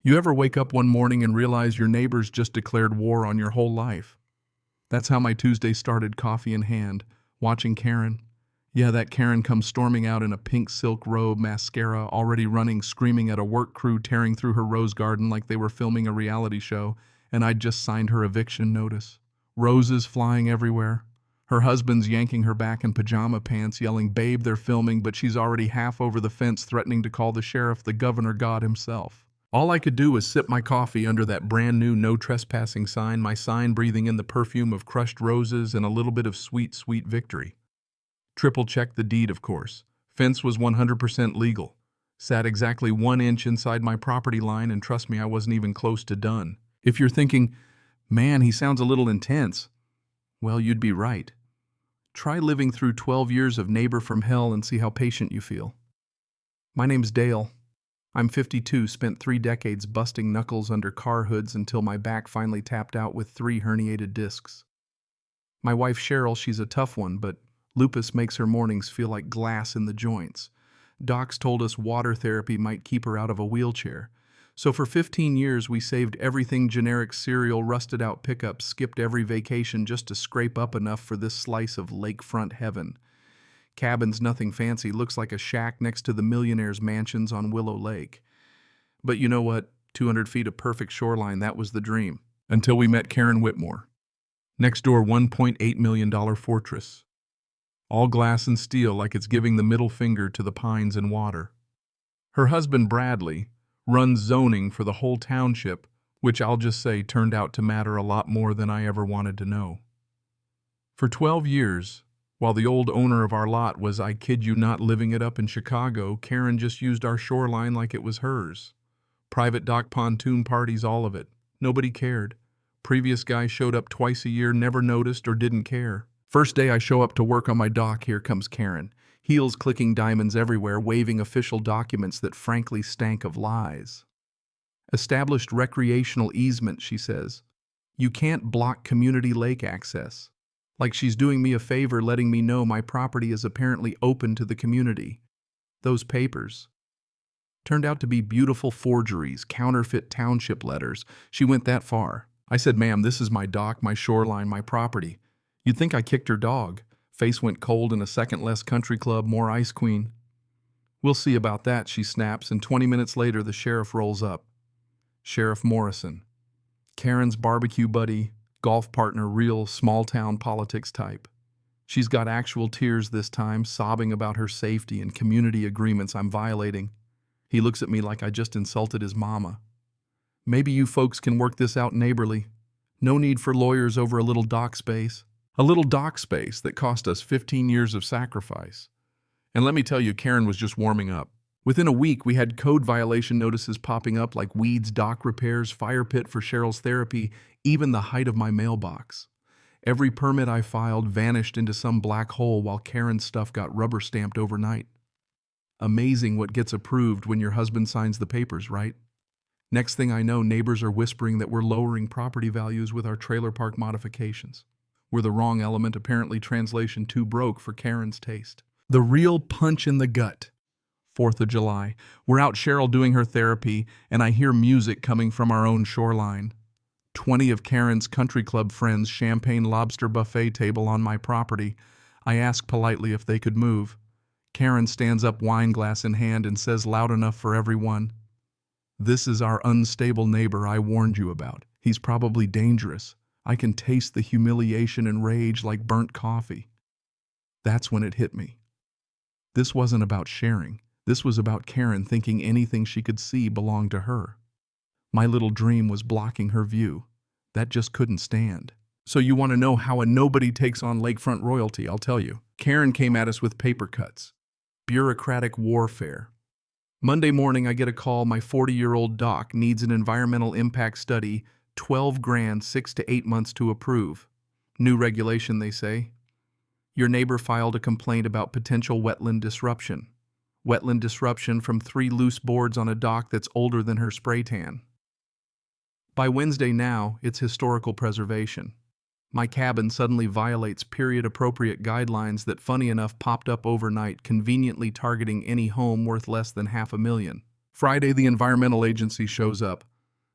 You ever wake up one morning and realize your neighbors just declared war on your whole life? That's how my Tuesday started, coffee in hand, watching Karen. Yeah, that Karen comes storming out in a pink silk robe, mascara already running, screaming at a work crew tearing through her rose garden like they were filming a reality show, and I'd just signed her eviction notice. Roses flying everywhere. Her husband's yanking her back in pajama pants, yelling, "Babe, they're filming," but she's already half over the fence threatening to call the sheriff, the governor God himself. All I could do was sip my coffee under that brand new no trespassing sign, my sign breathing in the perfume of crushed roses and a little bit of sweet, sweet victory. Triple checked the deed, of course. Fence was 100% legal. Sat exactly 1 inch inside my property line, and trust me, I wasn't even close to done. If you're thinking, man, he sounds a little intense, well, you'd be right. Try living through 12 years of neighbor from hell and see how patient you feel. My name's Dale. I'm 52, spent 3 decades busting knuckles under car hoods until my back finally tapped out with 3 herniated discs. My wife Cheryl, she's a tough one, but lupus makes her mornings feel like glass in the joints. Docs told us water therapy might keep her out of a wheelchair. So for 15 years we saved everything generic cereal, rusted out pickups, skipped every vacation just to scrape up enough for this slice of lakefront heaven. Cabin's nothing fancy, looks like a shack next to the millionaire's mansions on Willow Lake. But you know what? 200 feet of perfect shoreline, that was the dream. Until we met Karen Whitmore. Next door, $1.8 million fortress. All glass and steel, like it's giving the middle finger to the pines and water. Her husband, Bradley, runs zoning for the whole township, which I'll just say turned out to matter a lot more than I ever wanted to know. For 12 years, while the old owner of our lot was, I kid you not, living it up in Chicago, Karen just used our shoreline like it was hers. Private dock pontoon parties, all of it. Nobody cared. Previous guy showed up twice a year, never noticed or didn't care. First day I show up to work on my dock, here comes Karen. Heels clicking, diamonds everywhere, waving official documents that frankly stank of lies. Established recreational easement, she says. You can't block community lake access. Like she's doing me a favor letting me know my property is apparently open to the community. Those papers turned out to be beautiful forgeries, counterfeit township letters. She went that far. I said, "Ma'am, this is my dock, my shoreline, my property." You'd think I kicked her dog. Face went cold in a second less country club, more ice queen. "We'll see about that," she snaps, and 20 minutes later the sheriff rolls up. Sheriff Morrison. Karen's barbecue buddy, golf partner, real small-town politics type. She's got actual tears this time, sobbing about her safety and community agreements I'm violating. He looks at me like I just insulted his mama. "Maybe you folks can work this out neighborly. No need for lawyers over a little dock space." A little dock space that cost us 15 years of sacrifice. And let me tell you, Karen was just warming up. Within a week, we had code violation notices popping up like weeds, dock repairs, fire pit for Cheryl's therapy, even the height of my mailbox. Every permit I filed vanished into some black hole while Karen's stuff got rubber stamped overnight. Amazing what gets approved when your husband signs the papers, right? Next thing I know, neighbors are whispering that we're lowering property values with our trailer park modifications. We're the wrong element, apparently translation too broke for Karen's taste. The real punch in the gut. 4th of July. We're out Cheryl doing her therapy, and I hear music coming from our own shoreline. 20 of Karen's country club friends, champagne lobster buffet table on my property. I ask politely if they could move. Karen stands up, wine glass in hand, and says loud enough for everyone, "This is our unstable neighbor I warned you about. He's probably dangerous. I can taste the humiliation and rage like burnt coffee." That's when it hit me. This wasn't about sharing. This was about Karen thinking anything she could see belonged to her. My little dream was blocking her view. That just couldn't stand. So you want to know how a nobody takes on lakefront royalty? I'll tell you. Karen came at us with paper cuts. Bureaucratic warfare. Monday morning I get a call, my 40-year-old dock needs an environmental impact study, 12 grand, 6 to 8 months to approve. New regulation, they say. Your neighbor filed a complaint about potential wetland disruption. Wetland disruption from 3 loose boards on a dock that's older than her spray tan. By Wednesday now, it's historical preservation. My cabin suddenly violates period-appropriate guidelines that, funny enough, popped up overnight, conveniently targeting any home worth less than $500,000. Friday, the environmental agency shows up.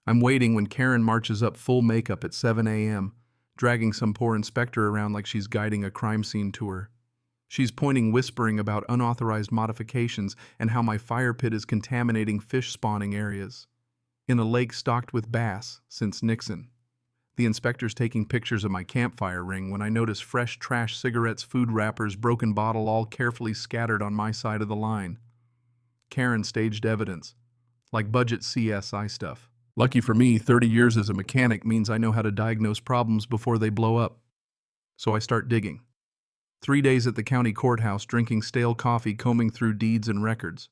I'm waiting when Karen marches up full makeup at 7 a.m., dragging some poor inspector around like she's guiding a crime scene tour. She's pointing, whispering about unauthorized modifications and how my fire pit is contaminating fish spawning areas in a lake stocked with bass since Nixon. The inspector's taking pictures of my campfire ring when I notice fresh trash, cigarettes, food wrappers, broken bottle, all carefully scattered on my side of the line. Karen staged evidence, like budget CSI stuff. Lucky for me, 30 years as a mechanic means I know how to diagnose problems before they blow up. So I start digging. 3 days at the county courthouse, drinking stale coffee, combing through deeds and records.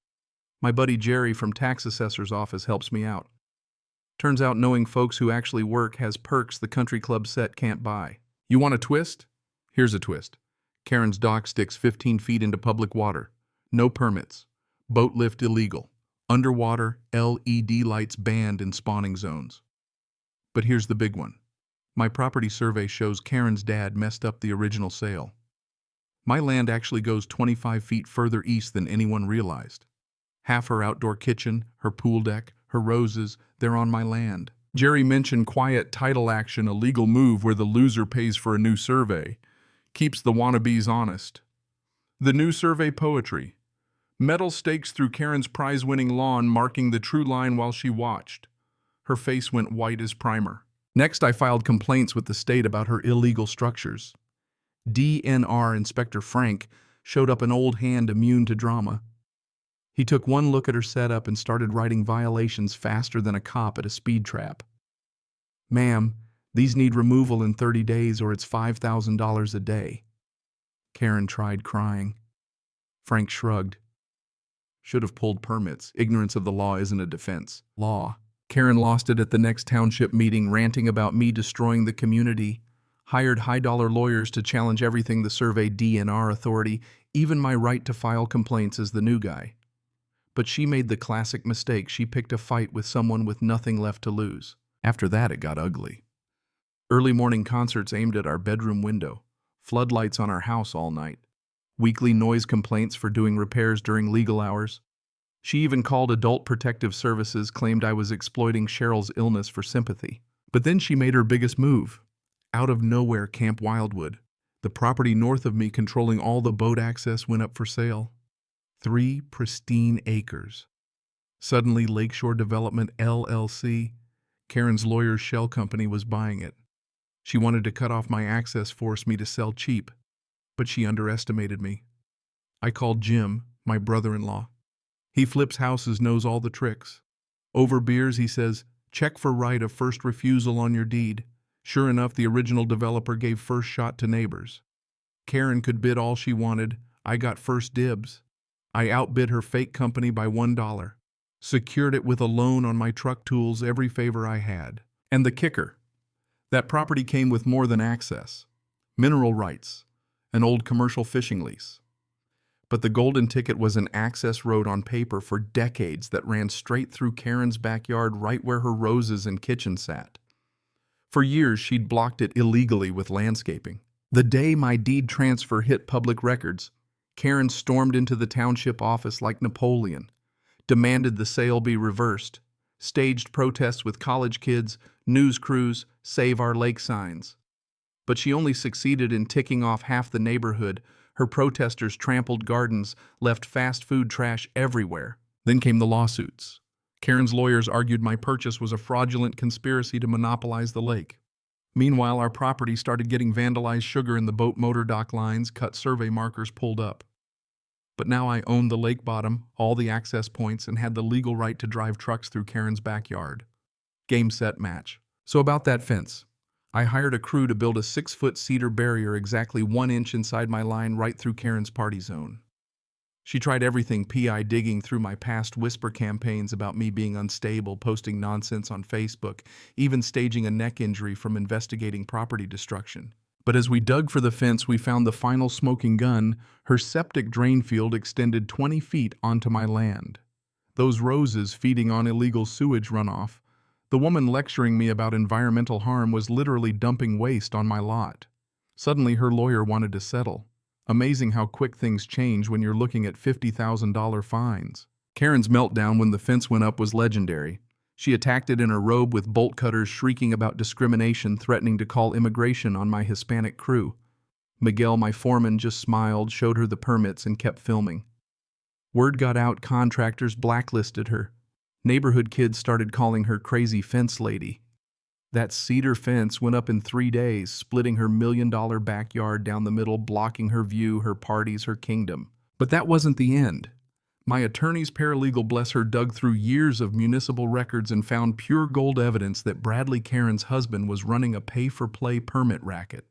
My buddy Jerry from tax assessor's office helps me out. Turns out knowing folks who actually work has perks the country club set can't buy. You want a twist? Here's a twist. Karen's dock sticks 15 feet into public water. No permits. Boat lift illegal. Underwater LED lights banned in spawning zones. But here's the big one. My property survey shows Karen's dad messed up the original sale. My land actually goes 25 feet further east than anyone realized. Half her outdoor kitchen, her pool deck, her roses, they're on my land. Jerry mentioned quiet title action, a legal move where the loser pays for a new survey. Keeps the wannabes honest. The new survey poetry. Metal stakes through Karen's prize-winning lawn, marking the true line while she watched. Her face went white as primer. Next, I filed complaints with the state about her illegal structures. DNR Inspector Frank showed up, an old hand immune to drama. He took one look at her setup and started writing violations faster than a cop at a speed trap. Ma'am, these need removal in 30 days or it's $5,000 a day. Karen tried crying. Frank shrugged. Should have pulled permits. Ignorance of the law isn't a defense. Law. Karen lost it at the next township meeting, ranting about me destroying the community. Hired high-dollar lawyers to challenge everything the survey DNR authority, even my right to file complaints as the new guy. But she made the classic mistake. She picked a fight with someone with nothing left to lose. After that, it got ugly. Early morning concerts aimed at our bedroom window. Floodlights on our house all night. Weekly noise complaints for doing repairs during legal hours. She even called Adult Protective Services, claimed I was exploiting Cheryl's illness for sympathy. But then she made her biggest move. Out of nowhere, Camp Wildwood, the property north of me controlling all the boat access, went up for sale. 3 pristine acres. Suddenly, Lakeshore Development LLC, Karen's lawyer's shell company, was buying it. She wanted to cut off my access, force me to sell cheap, but she underestimated me. I called Jim, my brother-in-law. He flips houses, knows all the tricks. Over beers, he says, check for right of first refusal on your deed. Sure enough, the original developer gave first shot to neighbors. Karen could bid all she wanted. I got first dibs. I outbid her fake company by $1. Secured it with a loan on my truck tools, every favor I had. And the kicker. That property came with more than access. Mineral rights. An old commercial fishing lease. But the golden ticket was an access road on paper for decades that ran straight through Karen's backyard, right where her roses and kitchen sat. For years, she'd blocked it illegally with landscaping. The day my deed transfer hit public records, Karen stormed into the township office like Napoleon, demanded the sale be reversed, staged protests with college kids, news crews, Save Our Lake signs. But she only succeeded in ticking off half the neighborhood. Her protesters trampled gardens, left fast food trash everywhere. Then came the lawsuits. Karen's lawyers argued my purchase was a fraudulent conspiracy to monopolize the lake. Meanwhile, our property started getting vandalized, sugar in the boat motor dock lines, cut survey markers pulled up. But now I owned the lake bottom, all the access points, and had the legal right to drive trucks through Karen's backyard. Game, set, match. So about that fence. I hired a crew to build a 6-foot cedar barrier exactly 1 inch inside my line, right through Karen's party zone. She tried everything, PI digging through my past whisper campaigns about me being unstable, posting nonsense on Facebook, even staging a neck injury from investigating property destruction. But as we dug for the fence, we found the final smoking gun. Her septic drain field extended 20 feet onto my land. Those roses feeding on illegal sewage runoff. The woman lecturing me about environmental harm was literally dumping waste on my lot. Suddenly, her lawyer wanted to settle. Amazing how quick things change when you're looking at $50,000 fines. Karen's meltdown when the fence went up was legendary. She attacked it in her robe with bolt cutters, shrieking about discrimination, threatening to call immigration on my Hispanic crew. Miguel, my foreman, just smiled, showed her the permits, and kept filming. Word got out, contractors blacklisted her. Neighborhood kids started calling her crazy fence lady. That cedar fence went up in 3 days, splitting her $1 million backyard down the middle, blocking her view, her parties, her kingdom. But that wasn't the end. My attorney's paralegal, bless her, dug through years of municipal records and found pure gold evidence that Bradley Karen's husband was running a pay-for-play permit racket.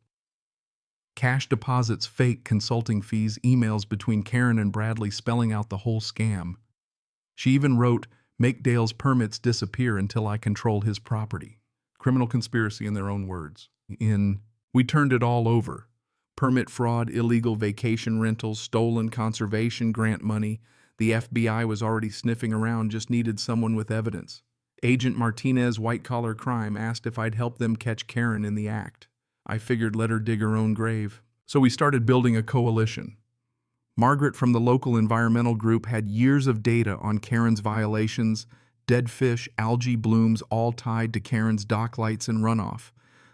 Cash deposits, fake consulting fees, emails between Karen and Bradley spelling out the whole scam. She even wrote, "Make Dale's permits disappear until I control his property." Criminal conspiracy in their own words. We turned it all over. Permit fraud, illegal vacation rentals, stolen conservation grant money. The FBI was already sniffing around, just needed someone with evidence. Agent Martinez, white-collar crime, asked if I'd help them catch Karen in the act. I figured let her dig her own grave. So we started building a coalition. Margaret from the local environmental group had years of data on Karen's violations, dead fish, algae blooms, all tied to Karen's dock lights and runoff.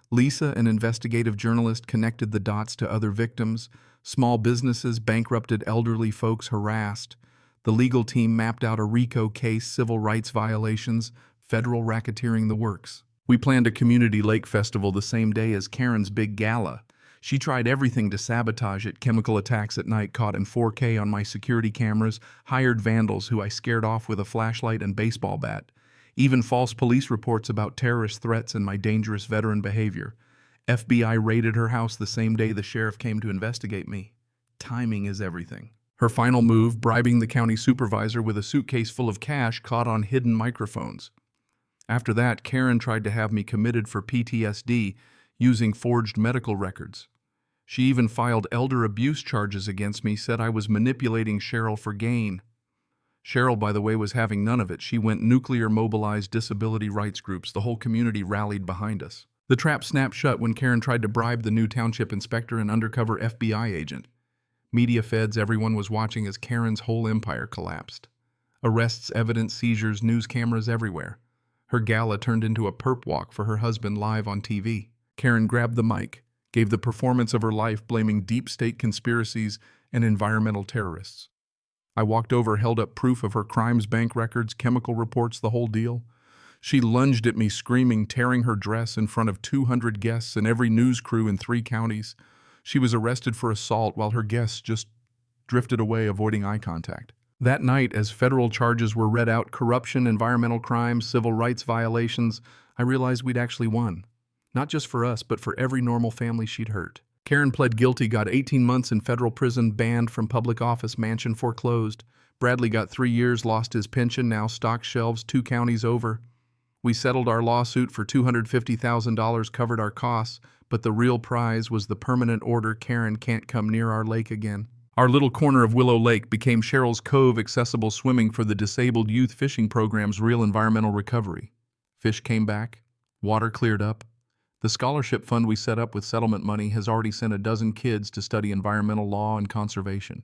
Lisa, an investigative journalist, connected the dots to other victims, small businesses, bankrupted elderly folks harassed. The legal team mapped out a RICO case, civil rights violations, federal racketeering, the works. We planned a community lake festival the same day as Karen's big gala. She tried everything to sabotage it, chemical attacks at night caught in 4K on my security cameras, hired vandals who I scared off with a flashlight and baseball bat, even false police reports about terrorist threats and my dangerous veteran behavior. FBI raided her house the same day the sheriff came to investigate me. Timing is everything. Her final move, bribing the county supervisor with a suitcase full of cash, caught on hidden microphones. After that, Karen tried to have me committed for PTSD using forged medical records. She even filed elder abuse charges against me, said I was manipulating Cheryl for gain. Cheryl, by the way, was having none of it. She went nuclear, mobilized disability rights groups. The whole community rallied behind us. The trap snapped shut when Karen tried to bribe the new township inspector and undercover FBI agent. Media feds, everyone was watching as Karen's whole empire collapsed. Arrests, evidence, seizures, news cameras everywhere. Her gala turned into a perp walk for her husband live on TV. Karen grabbed the mic, gave the performance of her life, blaming deep state conspiracies and environmental terrorists. I walked over, held up proof of her crimes, bank records, chemical reports, the whole deal. She lunged at me, screaming, tearing her dress in front of 200 guests and every news crew in 3 counties. She was arrested for assault while her guests just drifted away, avoiding eye contact. That night, as federal charges were read out, corruption, environmental crimes, civil rights violations, I realized we'd actually won. Not just for us, but for every normal family she'd hurt. Karen pled guilty, got 18 months in federal prison, banned from public office, mansion foreclosed. Bradley got 3 years, lost his pension, now stocked shelves 2 counties over. We settled our lawsuit for $250,000, covered our costs, but the real prize was the permanent order: Karen can't come near our lake again. Our little corner of Willow Lake became Cheryl's Cove, accessible swimming for the disabled youth fishing program's real environmental recovery. Fish came back, water cleared up. The scholarship fund we set up with settlement money has already sent a dozen kids to study environmental law and conservation.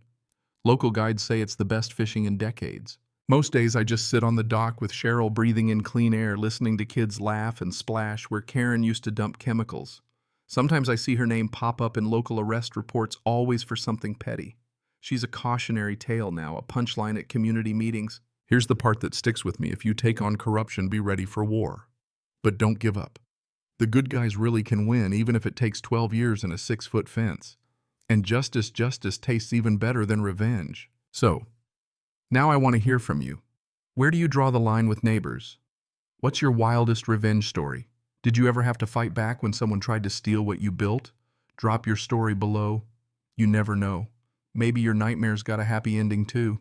Local guides say it's the best fishing in decades. Most days I just sit on the dock with Cheryl, breathing in clean air, listening to kids laugh and splash where Karen used to dump chemicals. Sometimes I see her name pop up in local arrest reports, always for something petty. She's a cautionary tale now, a punchline at community meetings. Here's the part that sticks with me: if you take on corruption, be ready for war. But don't give up. The good guys really can win, even if it takes 12 years and a 6-foot fence. And justice tastes even better than revenge. So, now I want to hear from you. Where do you draw the line with neighbors? What's your wildest revenge story? Did you ever have to fight back when someone tried to steal what you built? Drop your story below. You never know. Maybe your nightmare's got a happy ending too.